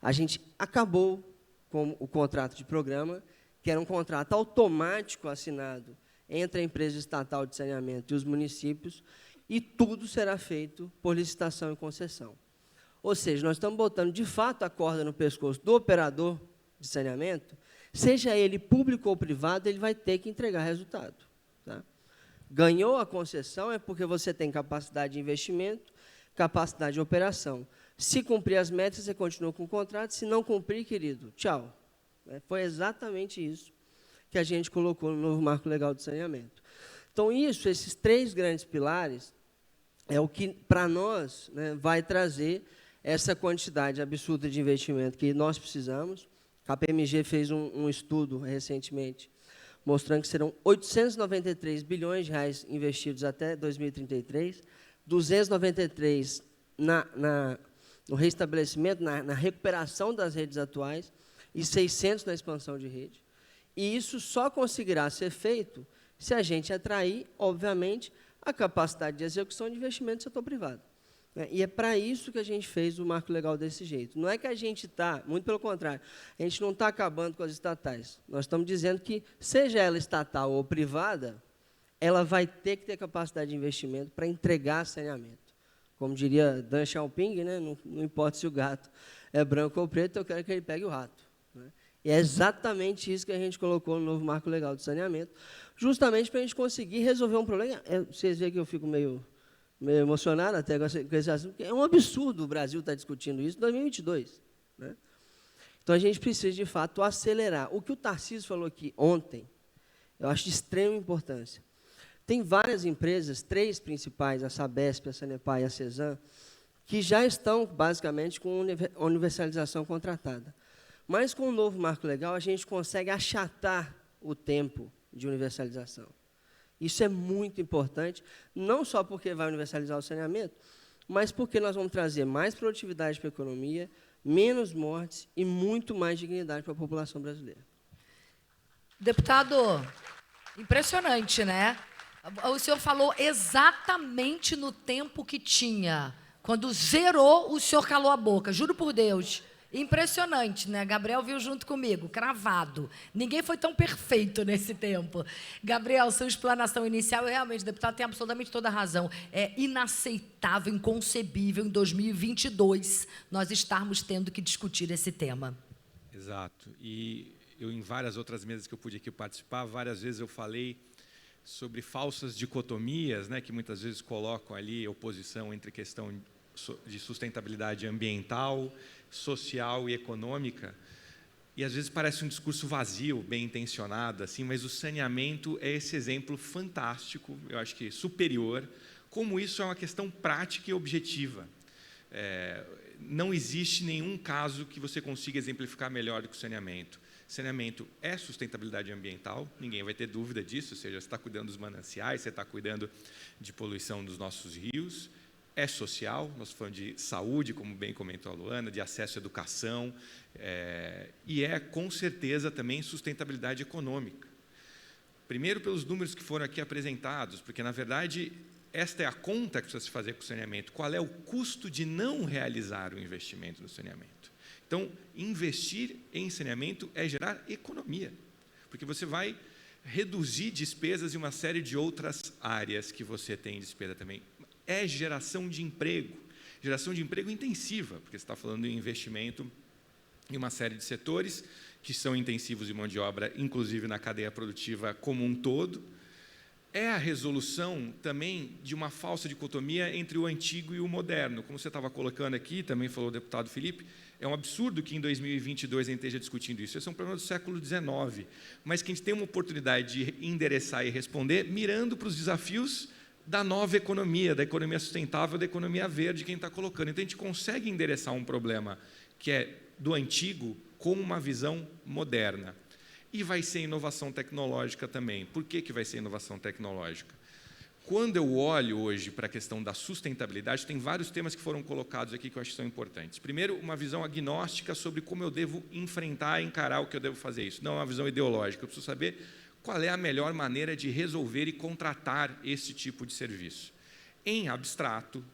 A gente acabou com o contrato de programa, que era um contrato automático assinado entre a empresa estatal de saneamento e os municípios, e tudo será feito por licitação e concessão. Ou seja, nós estamos botando, de fato, a corda no pescoço do operador de saneamento, seja ele público ou privado, ele vai ter que entregar resultado. Tá? Ganhou a concessão é porque você tem capacidade de investimento, capacidade de operação. Se cumprir as metas, você continua com o contrato. Se não cumprir, querido, tchau. Foi exatamente isso que a gente colocou no novo Marco Legal de Saneamento. Então, esses 3 grandes pilares, é o que, para nós, né, vai trazer essa quantidade absurda de investimento que nós precisamos. A KPMG fez um estudo recentemente, mostrando que serão 893 bilhões de reais investidos até 2033, 293 no restabelecimento, na recuperação das redes atuais e 600 na expansão de rede. E isso só conseguirá ser feito se a gente atrair, obviamente, a capacidade de execução de investimento do setor privado. E é para isso que a gente fez o marco legal desse jeito. Não é que a gente está, muito pelo contrário, a gente não está acabando com as estatais. Nós estamos dizendo que, seja ela estatal ou privada, ela vai ter que ter capacidade de investimento para entregar saneamento. Como diria Dan Xiaoping, né, não importa se o gato é branco ou preto, eu quero que ele pegue o rato. Né? E é exatamente isso que a gente colocou no novo marco legal de saneamento, justamente para a gente conseguir resolver um problema. Vocês veem que eu fico meio emocionado até com esse assunto, porque é um absurdo o Brasil estar discutindo isso em 2022. Né? Então, a gente precisa, de fato, acelerar. O que o Tarcísio falou aqui ontem, eu acho de extrema importância. Tem várias empresas, 3 principais, a Sabesp, a Sanepar e a Cesan, que já estão, basicamente, com universalização contratada. Mas, com o novo marco legal, a gente consegue achatar o tempo de universalização. Isso é muito importante, não só porque vai universalizar o saneamento, mas porque nós vamos trazer mais produtividade para a economia, menos mortes e muito mais dignidade para a população brasileira. Deputado, impressionante, né? O senhor falou exatamente no tempo que tinha. Quando zerou, o senhor calou a boca, juro por Deus. Impressionante, né? Gabriel viu junto comigo, cravado. Ninguém foi tão perfeito nesse tempo. Gabriel, sua explanação inicial, realmente, o deputado tem absolutamente toda a razão. É inaceitável, inconcebível, em 2022, nós estarmos tendo que discutir esse tema. Exato. E eu, em várias outras mesas que eu pude aqui participar, várias vezes eu falei sobre falsas dicotomias, né, que muitas vezes colocam ali oposição entre questão de sustentabilidade ambiental, social e econômica, e às vezes parece um discurso vazio, bem intencionado, assim, mas o saneamento é esse exemplo fantástico, eu acho que superior, como isso é uma questão prática e objetiva. Não existe nenhum caso que você consiga exemplificar melhor do que o saneamento. Saneamento é sustentabilidade ambiental, ninguém vai ter dúvida disso, ou seja, você está cuidando dos mananciais, você está cuidando de poluição dos nossos rios. É social, nós falamos de saúde, como bem comentou a Luana, de acesso à educação, e é, com certeza, também sustentabilidade econômica. Primeiro, pelos números que foram aqui apresentados, porque, na verdade, esta é a conta que precisa se fazer com o saneamento. Qual é o custo de não realizar o investimento no saneamento? Então, investir em saneamento é gerar economia, porque você vai reduzir despesas em uma série de outras áreas que você tem despesa também. É geração de emprego intensiva, porque você está falando em investimento em uma série de setores que são intensivos em mão de obra, inclusive na cadeia produtiva como um todo. É a resolução também de uma falsa dicotomia entre o antigo e o moderno. Como você estava colocando aqui, também falou o deputado Felipe, é um absurdo que em 2022 a gente esteja discutindo isso. Esse é um problema do século XIX, mas que a gente tem uma oportunidade de endereçar e responder mirando para os desafios da nova economia, da economia sustentável, da economia verde que a gente está colocando. Então, a gente consegue endereçar um problema que é do antigo com uma visão moderna. E vai ser inovação tecnológica também. Por que vai ser inovação tecnológica? Quando eu olho hoje para a questão da sustentabilidade, tem vários temas que foram colocados aqui que eu acho que são importantes. Primeiro, uma visão agnóstica sobre como eu devo enfrentar e encarar o que eu devo fazer isso. Não é uma visão ideológica, eu preciso saber qual é a melhor maneira de resolver e contratar esse tipo de serviço. Em abstrato,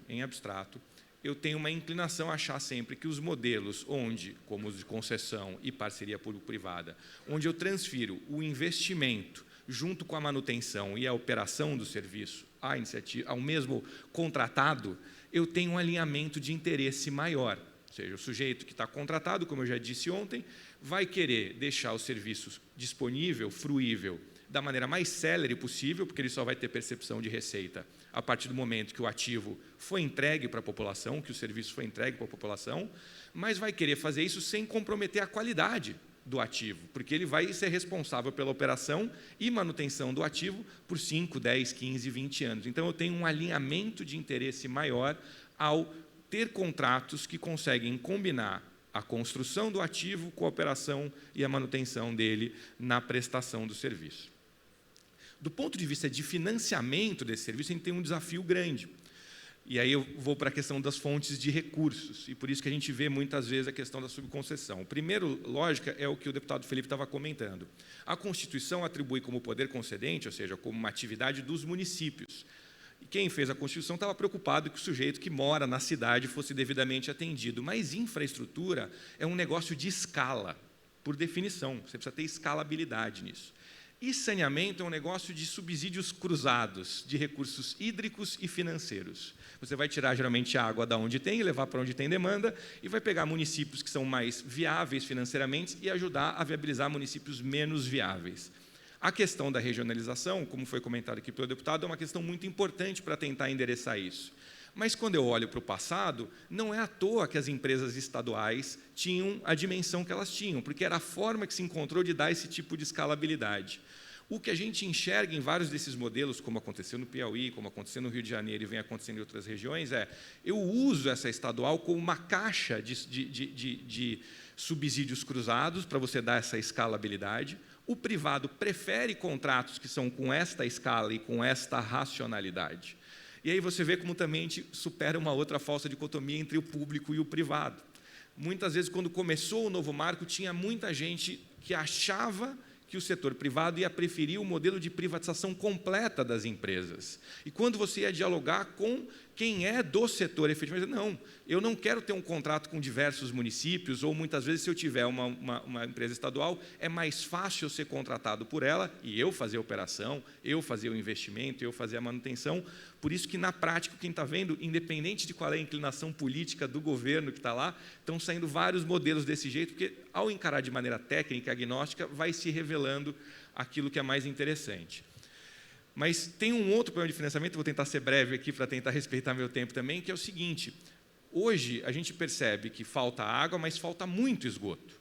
eu tenho uma inclinação a achar sempre que os modelos onde, como os de concessão e parceria público-privada, onde eu transfiro o investimento junto com a manutenção e a operação do serviço, a iniciativa, ao mesmo contratado, eu tenho um alinhamento de interesse maior. Ou seja, o sujeito que está contratado, como eu já disse ontem, vai querer deixar o serviço disponível, fruível, da maneira mais célere possível, porque ele só vai ter percepção de receita a partir do momento que o ativo foi entregue para a população, que o serviço foi entregue para a população, mas vai querer fazer isso sem comprometer a qualidade do ativo, porque ele vai ser responsável pela operação e manutenção do ativo por 5, 10, 15, 20 anos. Então, eu tenho um alinhamento de interesse maior ao ter contratos que conseguem combinar a construção do ativo com a operação e a manutenção dele na prestação do serviço. Do ponto de vista de financiamento desse serviço, a gente tem um desafio grande. E aí eu vou para a questão das fontes de recursos, e por isso que a gente vê muitas vezes a questão da subconcessão. A primeira lógica é o que o deputado Felipe estava comentando. A Constituição atribui como poder concedente, ou seja, como uma atividade dos municípios. E quem fez a Constituição estava preocupado que o sujeito que mora na cidade fosse devidamente atendido. Mas infraestrutura é um negócio de escala, por definição. Você precisa ter escalabilidade nisso. E saneamento é um negócio de subsídios cruzados, de recursos hídricos e financeiros. Você vai tirar, geralmente, a água da onde tem, levar para onde tem demanda, e vai pegar municípios que são mais viáveis financeiramente e ajudar a viabilizar municípios menos viáveis. A questão da regionalização, como foi comentado aqui pelo deputado, é uma questão muito importante para tentar endereçar isso. Mas, quando eu olho para o passado, não é à toa que as empresas estaduais tinham a dimensão que elas tinham, porque era a forma que se encontrou de dar esse tipo de escalabilidade. O que a gente enxerga em vários desses modelos, como aconteceu no Piauí, como aconteceu no Rio de Janeiro e vem acontecendo em outras regiões, eu uso essa estadual como uma caixa de subsídios cruzados para você dar essa escalabilidade. O privado prefere contratos que são com esta escala e com esta racionalidade. E aí você vê como também a gente supera uma outra falsa dicotomia entre o público e o privado. Muitas vezes, quando começou o novo marco, tinha muita gente que achava que o setor privado ia preferir o modelo de privatização completa das empresas. E quando você ia dialogar com quem é do setor efetivamente, não, eu não quero ter um contrato com diversos municípios, ou muitas vezes, se eu tiver uma empresa estadual, é mais fácil eu ser contratado por ela e eu fazer a operação, eu fazer o investimento, eu fazer a manutenção. Por isso que, na prática, quem está vendo, independente de qual é a inclinação política do governo que está lá, estão saindo vários modelos desse jeito, porque, ao encarar de maneira técnica, agnóstica, vai se revelando aquilo que é mais interessante. Mas tem um outro problema de financiamento, vou tentar ser breve aqui para tentar respeitar meu tempo também, que é o seguinte: hoje a gente percebe que falta água, mas falta muito esgoto.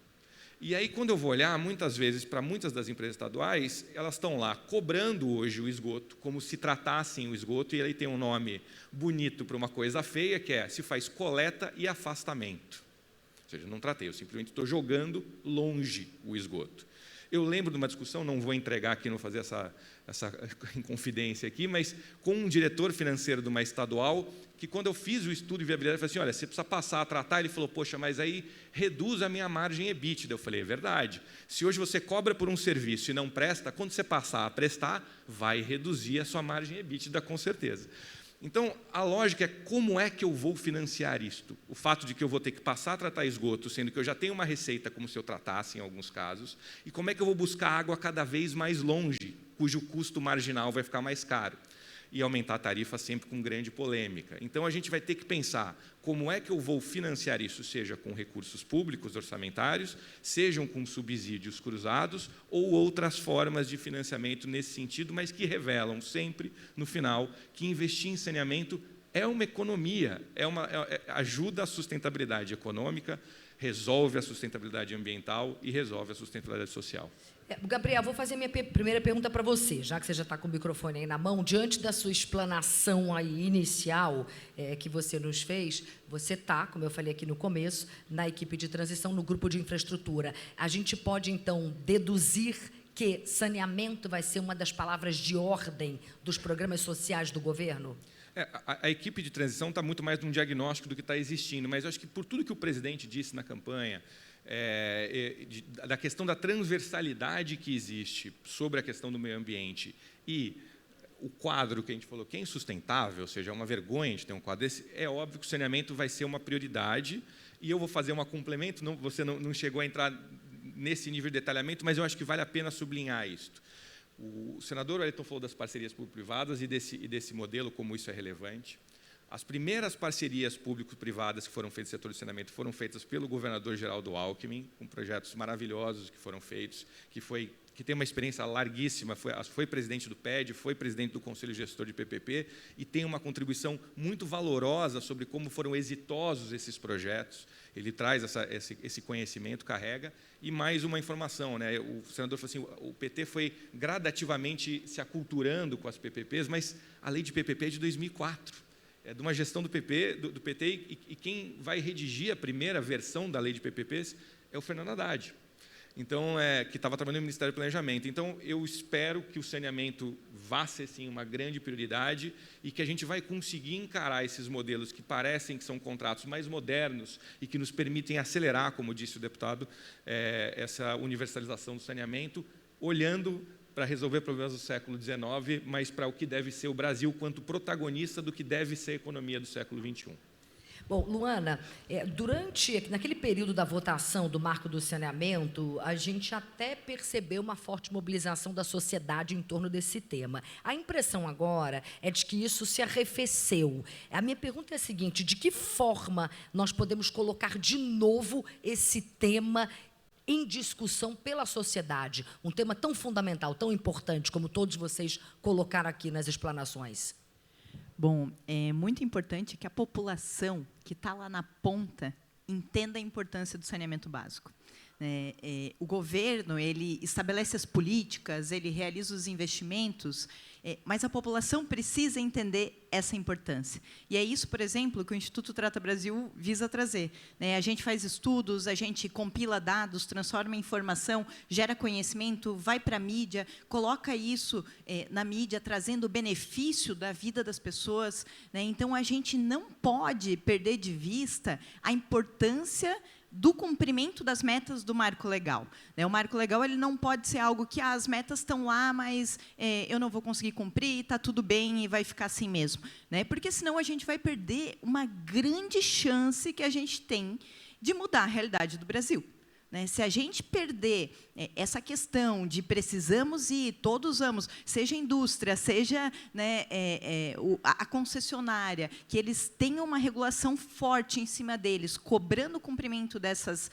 E aí, quando eu vou olhar, muitas vezes, para muitas das empresas estaduais, elas estão lá cobrando hoje o esgoto, como se tratassem o esgoto, e aí tem um nome bonito para uma coisa feia, que é: se faz coleta e afastamento. Ou seja, não tratei, eu simplesmente estou jogando longe o esgoto. Eu lembro de uma discussão, não vou entregar aqui, não vou fazer essa confidência aqui, mas com um diretor financeiro de uma estadual, que quando eu fiz o estudo de viabilidade, eu falei assim: olha, você precisa passar a tratar. Ele falou: poxa, mas aí reduz a minha margem EBITDA. Eu falei: é verdade. Se hoje você cobra por um serviço e não presta, quando você passar a prestar, vai reduzir a sua margem EBITDA, com certeza. Então, a lógica é: como é que eu vou financiar isto? O fato de que eu vou ter que passar a tratar esgoto, sendo que eu já tenho uma receita como se eu tratasse em alguns casos, e como é que eu vou buscar água cada vez mais longe, cujo custo marginal vai ficar mais caro, e aumentar a tarifa sempre com grande polêmica. Então, a gente vai ter que pensar como é que eu vou financiar isso, seja com recursos públicos orçamentários, sejam com subsídios cruzados ou outras formas de financiamento nesse sentido, mas que revelam sempre, no final, que investir em saneamento é uma economia, ajuda a sustentabilidade econômica, resolve a sustentabilidade ambiental e resolve a sustentabilidade social. Gabriel, vou fazer minha primeira pergunta para você, já que você já está com o microfone aí na mão. Diante da sua explanação aí inicial que você nos fez, você está, como eu falei aqui no começo, na equipe de transição, no grupo de infraestrutura. A gente pode, então, deduzir que saneamento vai ser uma das palavras de ordem dos programas sociais do governo? A equipe de transição está muito mais num diagnóstico do que está existindo, mas eu acho que, por tudo que o presidente disse na campanha, da questão da transversalidade que existe sobre a questão do meio ambiente e o quadro que a gente falou que é insustentável, ou seja, é uma vergonha de ter um quadro desse, é óbvio que o saneamento vai ser uma prioridade, e eu vou fazer um complemento, você não chegou a entrar nesse nível de detalhamento, mas eu acho que vale a pena sublinhar isto. O senador Wellington falou das parcerias público-privadas e desse modelo, como isso é relevante. As primeiras parcerias público-privadas que foram feitas no setor de saneamento foram feitas pelo governador Geraldo Alckmin, com projetos maravilhosos que foram feitos, que tem uma experiência larguíssima, foi presidente do PED, foi presidente do Conselho Gestor de PPP e tem uma contribuição muito valorosa sobre como foram exitosos esses projetos. Ele traz esse conhecimento, carrega. E mais uma informação, né? O senador falou assim, o PT foi gradativamente se aculturando com as PPPs, mas a lei de PPP é de 2004. É de uma gestão do PT, e quem vai redigir a primeira versão da lei de PPPs é o Fernando Haddad, então, que estava trabalhando no Ministério do Planejamento. Então, eu espero que o saneamento vá ser, sim, uma grande prioridade e que a gente vai conseguir encarar esses modelos que parecem que são contratos mais modernos e que nos permitem acelerar, como disse o deputado, essa universalização do saneamento, olhando para resolver problemas do século XIX, mas para o que deve ser o Brasil quanto protagonista do que deve ser a economia do século XXI. Bom, Luana, naquele período da votação do Marco do Saneamento, a gente até percebeu uma forte mobilização da sociedade em torno desse tema. A impressão agora é de que isso se arrefeceu. A minha pergunta é a seguinte, de que forma nós podemos colocar de novo esse tema em discussão pela sociedade, um tema tão fundamental, tão importante, como todos vocês colocaram aqui nas explanações? Bom, é muito importante que a população que está lá na ponta entenda a importância do saneamento básico. O governo ele estabelece as políticas, ele realiza os investimentos, mas a população precisa entender essa importância. E é isso, por exemplo, que o Instituto Trata Brasil visa trazer. A gente faz estudos, a gente compila dados, transforma em informação, gera conhecimento, vai para a mídia, coloca isso na mídia, trazendo o benefício da vida das pessoas. Então, a gente não pode perder de vista a importância do cumprimento das metas do marco legal. O marco legal ele não pode ser algo que as metas estão lá, mas eu não vou conseguir cumprir, está tudo bem e vai ficar assim mesmo. Porque, senão, a gente vai perder uma grande chance que a gente tem de mudar a realidade do Brasil. Se a gente perder essa questão de precisamos ir, todos vamos, seja a indústria, seja a concessionária, que eles tenham uma regulação forte em cima deles, cobrando o cumprimento dessas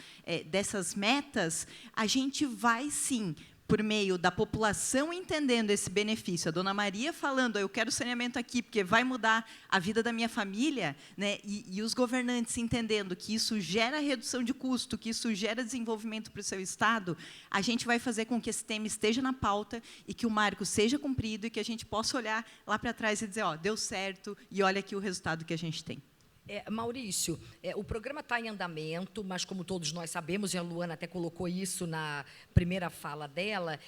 metas, a gente vai, sim, por meio da população entendendo esse benefício, a dona Maria falando, eu quero saneamento aqui porque vai mudar a vida da minha família, e os governantes entendendo que isso gera redução de custo, que isso gera desenvolvimento para o seu Estado, a gente vai fazer com que esse tema esteja na pauta e que o marco seja cumprido e que a gente possa olhar lá para trás e dizer, deu certo e olha aqui o resultado que a gente tem. Maurício, o programa está em andamento, mas, como todos nós sabemos, e a Luana até colocou isso na primeira fala dela,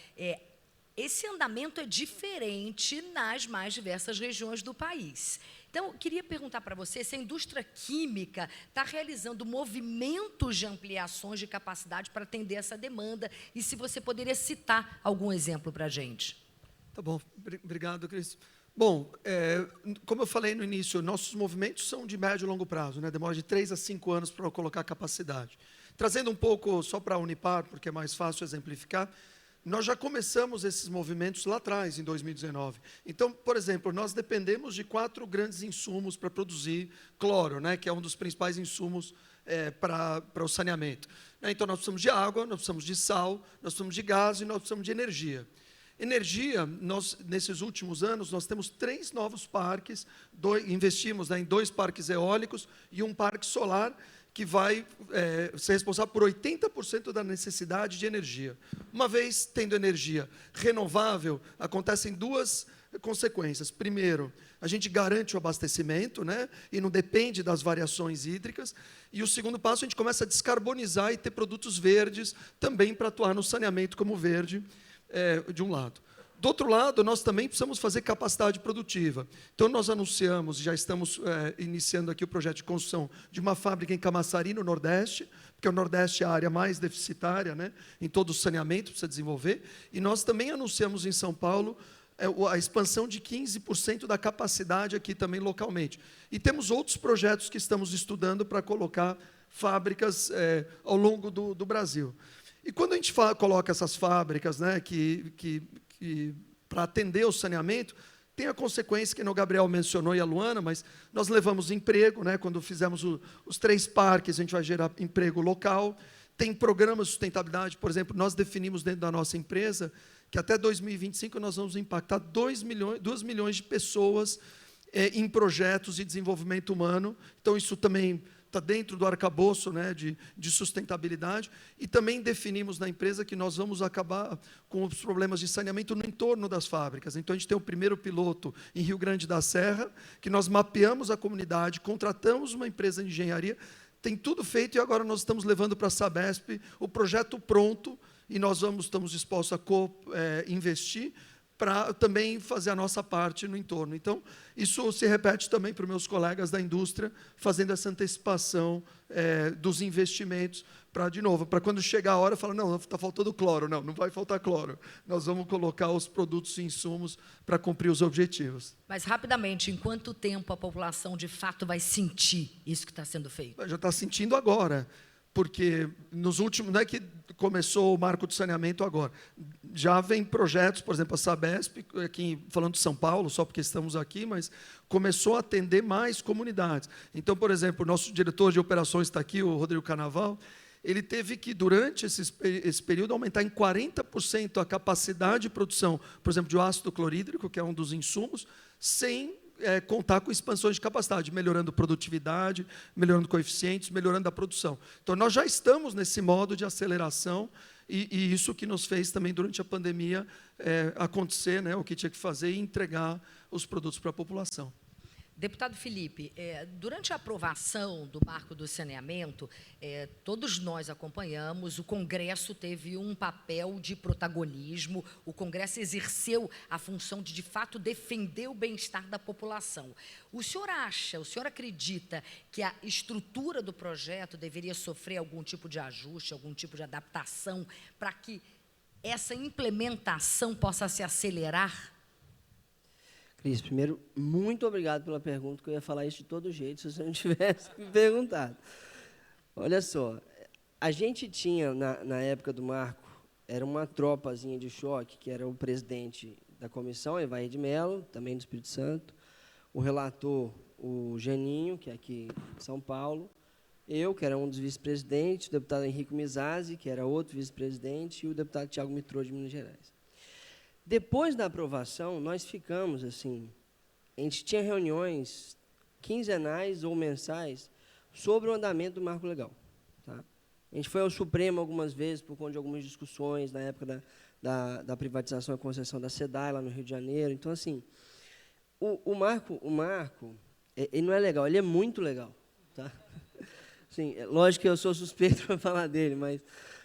esse andamento é diferente nas mais diversas regiões do país. Então, eu queria perguntar para você se a indústria química está realizando movimentos de ampliações de capacidade para atender essa demanda e se você poderia citar algum exemplo para a gente. Tá bom, obrigado, Cris. Bom, como eu falei no início, nossos movimentos são de médio e longo prazo, demora de 3 a 5 anos para colocar capacidade. Trazendo um pouco só para a Unipar, porque é mais fácil exemplificar, nós já começamos esses movimentos lá atrás, em 2019. Então, por exemplo, nós dependemos de 4 grandes insumos para produzir cloro, que é um dos principais insumos para o saneamento. Então, nós precisamos de água, nós precisamos de sal, nós precisamos de gás e nós precisamos de energia. Energia, nesses últimos anos, nós temos 3 novos parques, investimos em 2 parques eólicos e um parque solar, que vai ser responsável por 80% da necessidade de energia. Uma vez tendo energia renovável, acontecem 2 consequências. Primeiro, a gente garante o abastecimento, e não depende das variações hídricas. E o segundo passo, a gente começa a descarbonizar e ter produtos verdes também para atuar no saneamento como verde, de um lado. Do outro lado, nós também precisamos fazer capacidade produtiva. Então, nós anunciamos, já estamos iniciando aqui o projeto de construção de uma fábrica em Camaçari, no Nordeste, porque o Nordeste é a área mais deficitária, em todo o saneamento, precisa desenvolver. E nós também anunciamos em São Paulo a expansão de 15% da capacidade aqui também localmente. E temos outros projetos que estamos estudando para colocar fábricas ao longo do Brasil. E quando a gente coloca essas fábricas, que para atender o saneamento, tem a consequência que o Gabriel mencionou e a Luana, mas nós levamos emprego, né? Quando fizemos os 3 parques, a gente vai gerar emprego local. Tem programas de sustentabilidade, por exemplo, nós definimos dentro da nossa empresa que até 2025 nós vamos impactar 2 milhões de pessoas em projetos de desenvolvimento humano. Então, isso também está dentro do arcabouço, né, de sustentabilidade. E também definimos na empresa que nós vamos acabar com os problemas de saneamento no entorno das fábricas. Então, a gente tem o primeiro piloto em Rio Grande da Serra, que nós mapeamos a comunidade, contratamos uma empresa de engenharia, tem tudo feito, e agora nós estamos levando para a Sabesp o projeto pronto, e nós estamos dispostos a investir para também fazer a nossa parte no entorno. Então, isso se repete também para os meus colegas da indústria, fazendo essa antecipação dos investimentos, para, de novo, para quando chegar a hora, falar, não, está faltando cloro. Não, não vai faltar cloro. Nós vamos colocar os produtos e insumos para cumprir os objetivos. Mas, rapidamente, em quanto tempo a população, de fato, vai sentir isso que está sendo feito? Já está sentindo agora, porque nos últimos, não é que começou o marco de saneamento agora, já vem projetos, por exemplo, a Sabesp, aqui falando de São Paulo, só porque estamos aqui, mas começou a atender mais comunidades. Então, por exemplo, o nosso diretor de operações está aqui, o Rodrigo Carnaval, ele teve que, durante esse período, aumentar em 40% a capacidade de produção, por exemplo, de ácido clorídrico, que é um dos insumos, sem contar com expansões de capacidade, melhorando produtividade, melhorando coeficientes, melhorando a produção. Então, nós já estamos nesse modo de aceleração, e isso que nos fez também, durante a pandemia, acontecer, né, o que tinha que fazer e entregar os produtos para a população. Deputado Felipe, durante a aprovação do marco do saneamento, todos nós acompanhamos, o Congresso teve um papel de protagonismo, o Congresso exerceu a função de fato, defender o bem-estar da população. O senhor acredita que a estrutura do projeto deveria sofrer algum tipo de ajuste, algum tipo de adaptação, para que essa implementação possa se acelerar? Cris, primeiro, muito obrigado pela pergunta, que eu ia falar isso de todo jeito, se você não tivesse me perguntado. Olha só, a gente tinha, na época do marco, era uma tropazinha de choque, que era o presidente da comissão, Evair de Mello, também do Espírito Santo, o relator, o Geninho, que é aqui em São Paulo, eu, que era um dos vice-presidentes, o deputado Henrique Mizazzi, que era outro vice-presidente, e o deputado Tiago Mitrô, de Minas Gerais. Depois da aprovação, nós ficamos assim, a gente tinha reuniões quinzenais ou mensais sobre o andamento do marco legal. Tá? A gente foi ao Supremo algumas vezes por conta de algumas discussões na época da privatização e concessão da SEDAI, lá no Rio de Janeiro. Então, assim, o marco ele não é legal, ele é muito legal. Tá? Assim, lógico que eu sou suspeito para falar dele,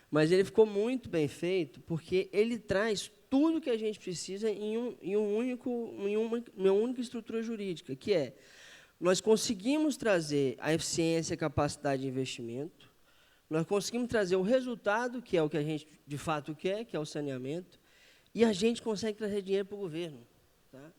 mas ele ficou muito bem feito, porque ele traz tudo que a gente precisa em uma única estrutura jurídica, que é, nós conseguimos trazer a eficiência e a capacidade de investimento, nós conseguimos trazer o resultado, que é o que a gente, de fato, quer, que é o saneamento, e a gente consegue trazer dinheiro para o governo. Tá?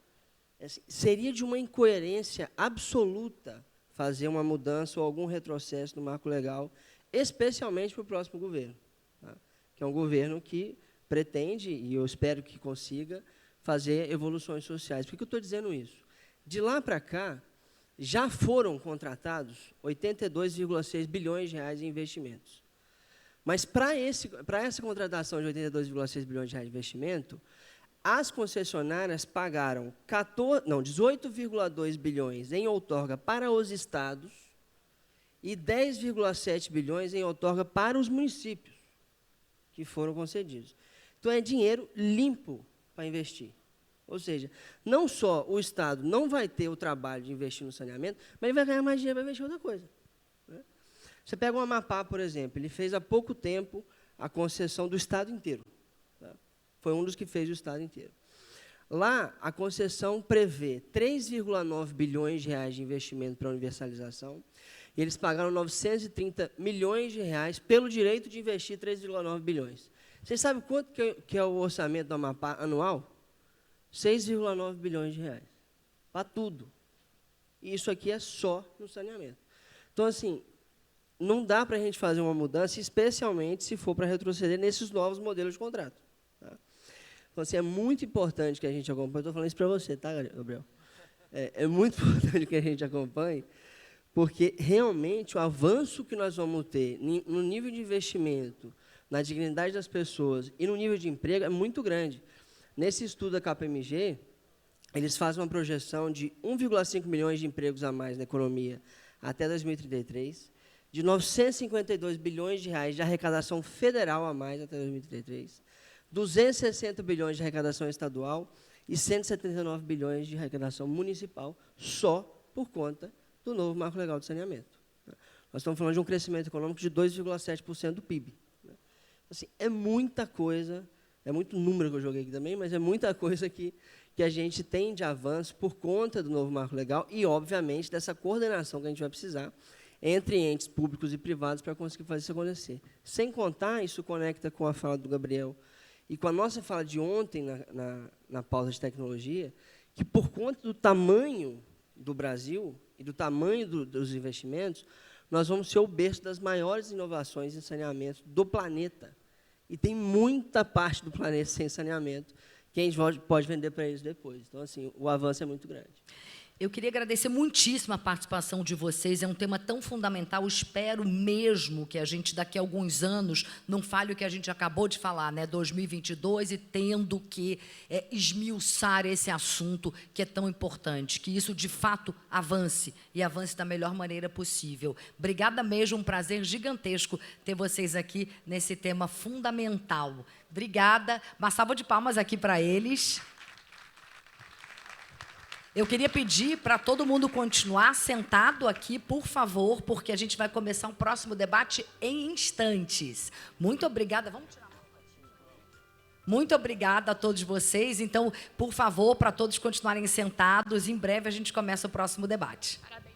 Seria de uma incoerência absoluta fazer uma mudança ou algum retrocesso no marco legal, especialmente para o próximo governo, tá? Que é um governo que pretende, e eu espero que consiga, fazer evoluções sociais. Por que eu estou dizendo isso? De lá para cá, já foram contratados 82,6 bilhões de reais em investimentos. Mas, para essa contratação de 82,6 bilhões de reais de investimento, as concessionárias pagaram 18,2 bilhões em outorga para os estados e 10,7 bilhões em outorga para os municípios que foram concedidos. Então, é dinheiro limpo para investir. Ou seja, não só o Estado não vai ter o trabalho de investir no saneamento, mas ele vai ganhar mais dinheiro para investir em outra coisa. Né? Você pega o Amapá, por exemplo, ele fez há pouco tempo a concessão do Estado inteiro. Tá? Foi um dos que fez o Estado inteiro. Lá, a concessão prevê 3,9 bilhões de reais de investimento para a universalização, e eles pagaram 930 milhões de reais pelo direito de investir 3,9 bilhões. Vocês sabem quanto que é o orçamento do Amapá anual? 6,9 bilhões de reais. Para tudo. E isso aqui é só no saneamento. Então, assim, não dá para a gente fazer uma mudança, especialmente se for para retroceder nesses novos modelos de contrato. Tá? Então, assim, é muito importante que a gente acompanhe. Estou falando isso para você, tá, Gabriel? É muito importante que a gente acompanhe, porque, realmente, o avanço que nós vamos ter no nível de investimento, na dignidade das pessoas e no nível de emprego é muito grande. Nesse estudo da KPMG, eles fazem uma projeção de 1,5 milhões de empregos a mais na economia até 2033, de 952 bilhões de reais de arrecadação federal a mais até 2033, 260 bilhões de arrecadação estadual e 179 bilhões de arrecadação municipal, só por conta do novo marco legal de saneamento. Nós estamos falando de um crescimento econômico de 2,7% do PIB. Assim, é muita coisa, é muito número que eu joguei aqui também, mas é muita coisa que a gente tem de avanço por conta do novo marco legal e, obviamente, dessa coordenação que a gente vai precisar entre entes públicos e privados para conseguir fazer isso acontecer. Sem contar, isso conecta com a fala do Gabriel e com a nossa fala de ontem na pauta de tecnologia, que, por conta do tamanho do Brasil e do tamanho dos investimentos, nós vamos ser o berço das maiores inovações em saneamento do planeta. E tem muita parte do planeta sem saneamento, que a gente pode vender para eles depois. Então, assim, o avanço é muito grande. Eu queria agradecer muitíssimo a participação de vocês. É um tema tão fundamental. Espero mesmo que a gente, daqui a alguns anos, não fale o que a gente acabou de falar, né? 2022, e tendo que esmiuçar esse assunto que é tão importante, que isso, de fato, avance, e avance da melhor maneira possível. Obrigada mesmo, um prazer gigantesco ter vocês aqui nesse tema fundamental. Obrigada. Uma salva de palmas aqui para eles. Eu queria pedir para todo mundo continuar sentado aqui, por favor, porque a gente vai começar um próximo debate em instantes. Muito obrigada. Vamos tirar uma fotinha. Muito obrigada a todos vocês. Então, por favor, para todos continuarem sentados, em breve a gente começa o próximo debate. Parabéns.